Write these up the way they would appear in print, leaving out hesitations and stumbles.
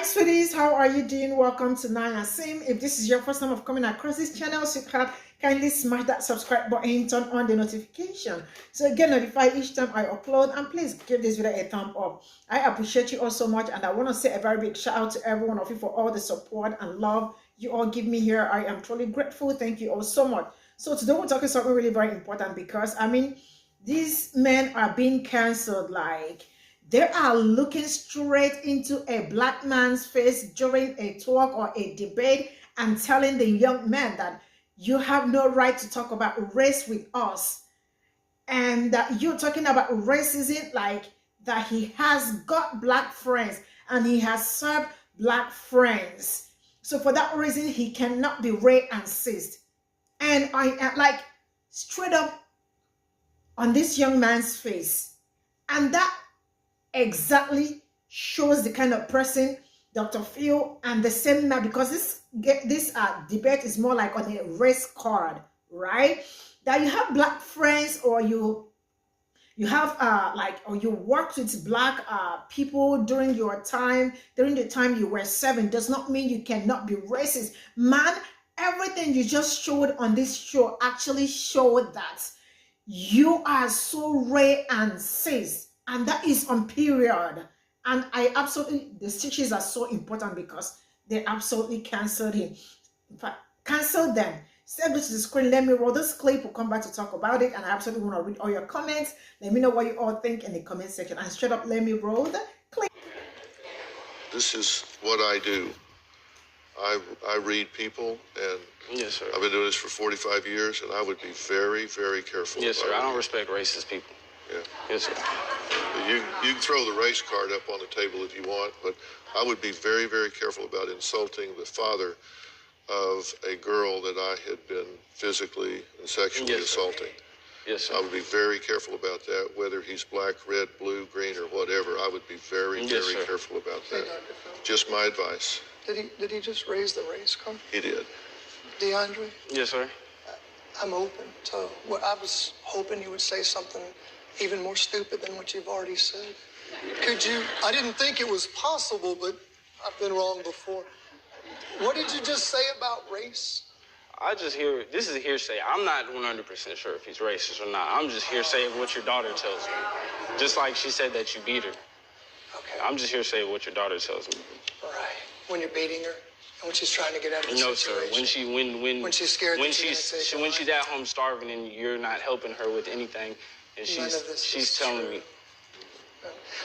Sweeties, how are you doing? Welcome to Nanya Sim. If this is your first time of coming across this channel, sweetheart, kindly smash that subscribe button, turn on the notification so you get notified each time I upload, and please give this video a thumb up. I appreciate you all so much, and I want to say a very big shout out to every one of you for all the support and love you all give me here. I am truly grateful. Thank you all so much. So today we're talking something really very important, because these men are being cancelled. Like, they are looking straight into a black man's face during a talk or a debate and telling the young man that you have no right to talk about race with us, and that you're talking about racism, like that he has got black friends and he has served black friends. So for that reason, he cannot be racist. And I am like straight up on this young man's face. And that exactly shows the kind of person Dr. Phil and the same man, because this debate is more like on a race card, right? That you have black friends, or you have or you worked with black people during the time you were serving, does not mean you cannot be racist. Man, everything you just showed on this show actually showed that you are so racist, and that is on period. And the stitches are so important because they absolutely canceled him. In fact, cancel them. Send it to the screen. Let me roll this clip. We'll come back to talk about it. And I absolutely want to read all your comments. Let me know what you all think in the comment section. And straight up, let me roll the clip. This is what I do. I read people, and yes, sir. I've been doing this for 45 years, and I would be very, very careful. Yes, sir. I don't respect racist people. Yeah. Yes, sir. You can throw the race card up on the table if you want, but I would be very, very careful about insulting the father of a girl that I had been physically and sexually assaulting. Yes, sir. I would be very careful about that, whether he's black, red, blue, green, or whatever. I would be very, very careful about that. Just my advice. Did he just raise the race card? He did. DeAndre? Yes, sir. I'm open to what I was hoping you would say something even more stupid than what you've already said. Could you? I didn't think it was possible, but I've been wrong before. What did you just say about race? I just hear, this is a hearsay. I'm not 100% sure if he's racist or not. I'm just hearsay of what your daughter tells me. Just like she said that you beat her. Okay. I'm just hearsay of what your daughter tells me. Right. When you're beating her, and when she's trying to get out of the situation. No, sir. When she's scared. When she's at home starving and you're not helping her with anything, and she's telling me.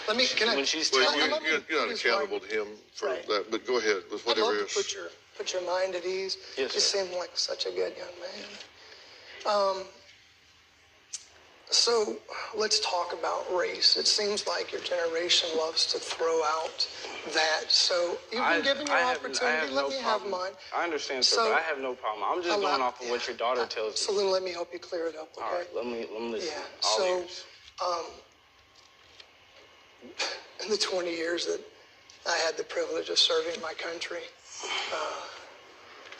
Let me. Can I? When she's you're not accountable to him for that. But go ahead with whatever it is. Put your mind at ease. Yes, you seem like such a good young man. So let's talk about race. It seems like your generation loves to throw out that. So you've been given your opportunity. Let me have mine. I understand, sir, but I have no problem. I'm just going off of what your daughter tells me. So then let me help you clear it up, okay? All right, let me listen. Yeah, so in the 20 years that I had the privilege of serving my country,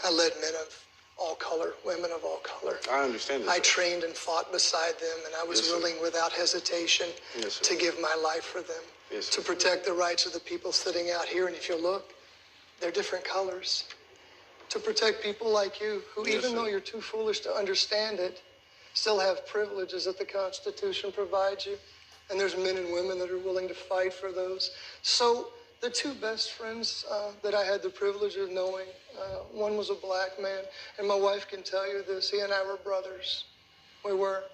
I led men of all color, women of all color. I understand this. I trained and fought beside them, and I was willing without hesitation to give my life for them, to protect the rights of the people sitting out here. And if you look, they're different colors. To protect people like you, who even though you're too foolish to understand it, still have privileges that the Constitution provides you. And there's men and women that are willing to fight for those. So the two best friends that I had the privilege of knowing, one was a black man, and my wife can tell you this, he and I were brothers. We were.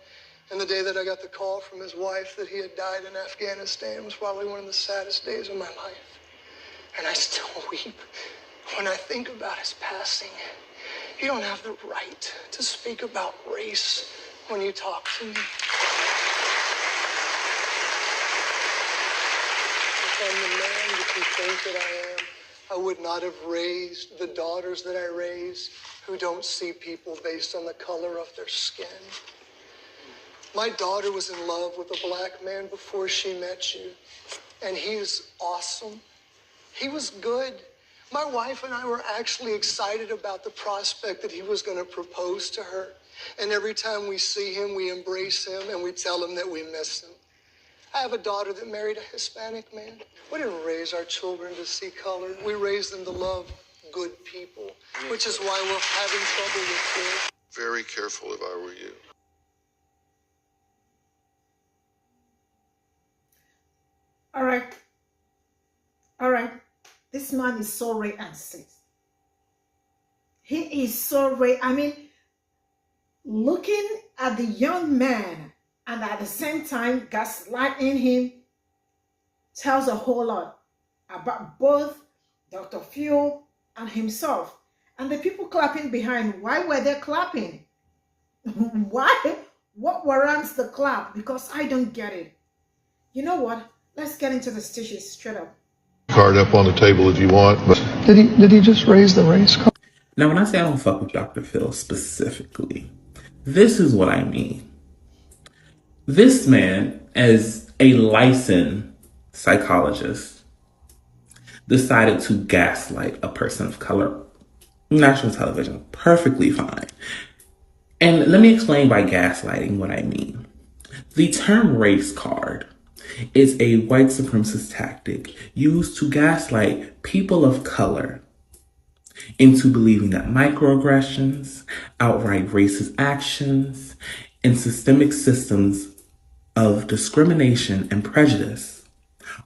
And the day that I got the call from his wife that he had died in Afghanistan was probably one of the saddest days of my life. And I still weep when I think about his passing. You don't have the right to speak about race when you talk to me. If I'm the man that you think that I am, I would not have raised the daughters that I raise who don't see people based on the color of their skin. My daughter was in love with a black man before she met you, and he's awesome. He was good. My wife and I were actually excited about the prospect that he was going to propose to her. And every time we see him, we embrace him and we tell him that we miss him. I have a daughter that married a Hispanic man. We didn't raise our children to see color. We raised them to love good people, which is why we're having trouble with kids. Very careful if I were you. All right. This man is so racist. He is so I mean, looking at the young man and at the same time gaslighting him tells a whole lot about both Dr. Phil and himself. And the people clapping behind, why were they clapping? Why? What warrants the clap? Because I don't get it. You know what? Let's get into the stitches straight up. Card up on the table if you want. But Did he just raise the race card? Now, when I say I don't fuck with Dr. Phil specifically, this is what I mean. This man, as a licensed psychologist, decided to gaslight a person of color. National television, perfectly fine. And let me explain by gaslighting what I mean. The term race card is a white supremacist tactic used to gaslight people of color into believing that microaggressions, outright racist actions, and systemic systems of discrimination and prejudice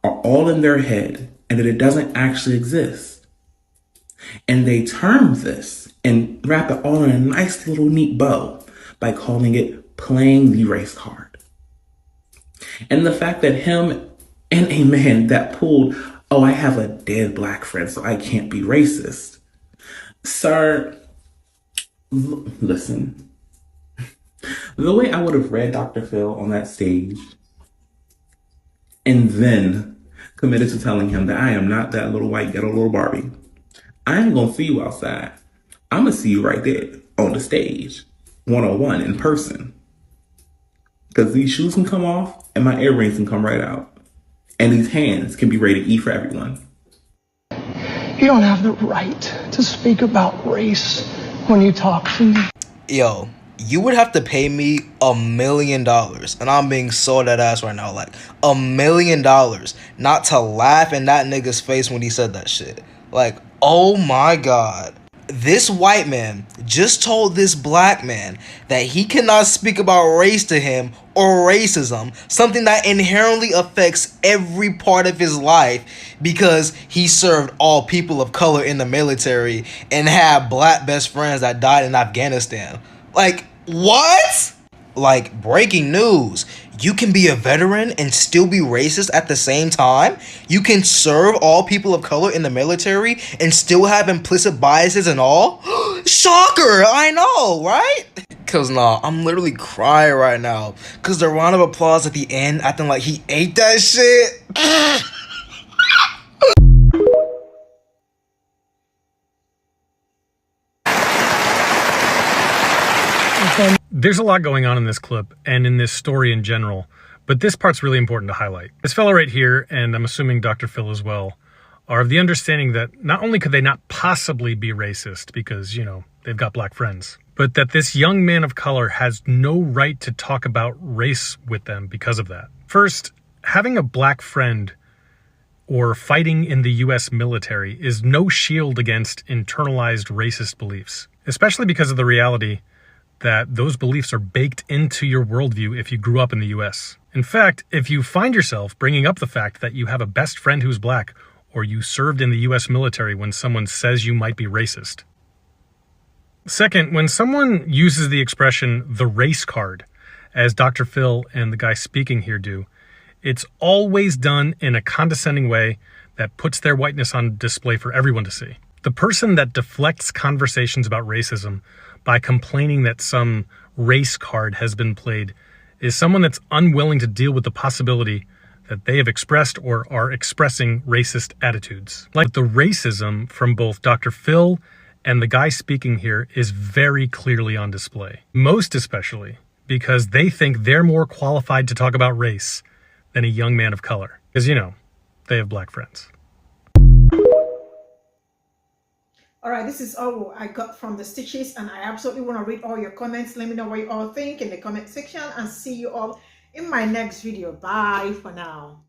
are all in their head and that it doesn't actually exist. And they term this and wrap it all in a nice little neat bow by calling it playing the race card. And the fact that him and a man that pulled, oh, I have a dead black friend, so I can't be racist. Sir, listen. The way I would have read Dr. Phil on that stage and then committed to telling him that I am not that little white ghetto little Barbie. I ain't gonna see you outside. I'm gonna see you right there on the stage, 101 in person. Because these shoes can come off and my earrings can come right out. And these hands can be rated E for everyone. You don't have the right to speak about race when you talk to me. Yo, you would have to pay me $1 million, and I'm being so dead ass right now, like $1 million, not to laugh in that nigga's face when he said that shit. Like, oh my god. This white man just told this black man that he cannot speak about race to him or racism, something that inherently affects every part of his life because he served all people of color in the military and had black best friends that died in Afghanistan. Like, what? Like, breaking news. You can be a veteran and still be racist at the same time? You can serve all people of color in the military and still have implicit biases and all? Shocker! I know, right? Cause nah, I'm literally crying right now. Cause the round of applause at the end acting like he ate that shit. There's a lot going on in this clip and in this story in general, but this part's really important to highlight. This fellow right here, and I'm assuming Dr. Phil as well, are of the understanding that not only could they not possibly be racist because, you know, they've got black friends, but that this young man of color has no right to talk about race with them because of that. First, having a black friend or fighting in the US military is no shield against internalized racist beliefs, especially because of the reality that those beliefs are baked into your worldview if you grew up in the US. In fact, if you find yourself bringing up the fact that you have a best friend who's black, or you served in the US military when someone says you might be racist. Second, when someone uses the expression the race card, as Dr. Phil and the guy speaking here do, it's always done in a condescending way that puts their whiteness on display for everyone to see. The person that deflects conversations about racism by complaining that some race card has been played is someone that's unwilling to deal with the possibility that they have expressed or are expressing racist attitudes. Like the racism from both Dr. Phil and the guy speaking here is very clearly on display. Most especially because they think they're more qualified to talk about race than a young man of color. Because, you know, they have black friends. All right, this is all I got from the stitches, and I absolutely want to read all your comments. Let me know what you all think in the comment section, and see you all in my next video. Bye for now.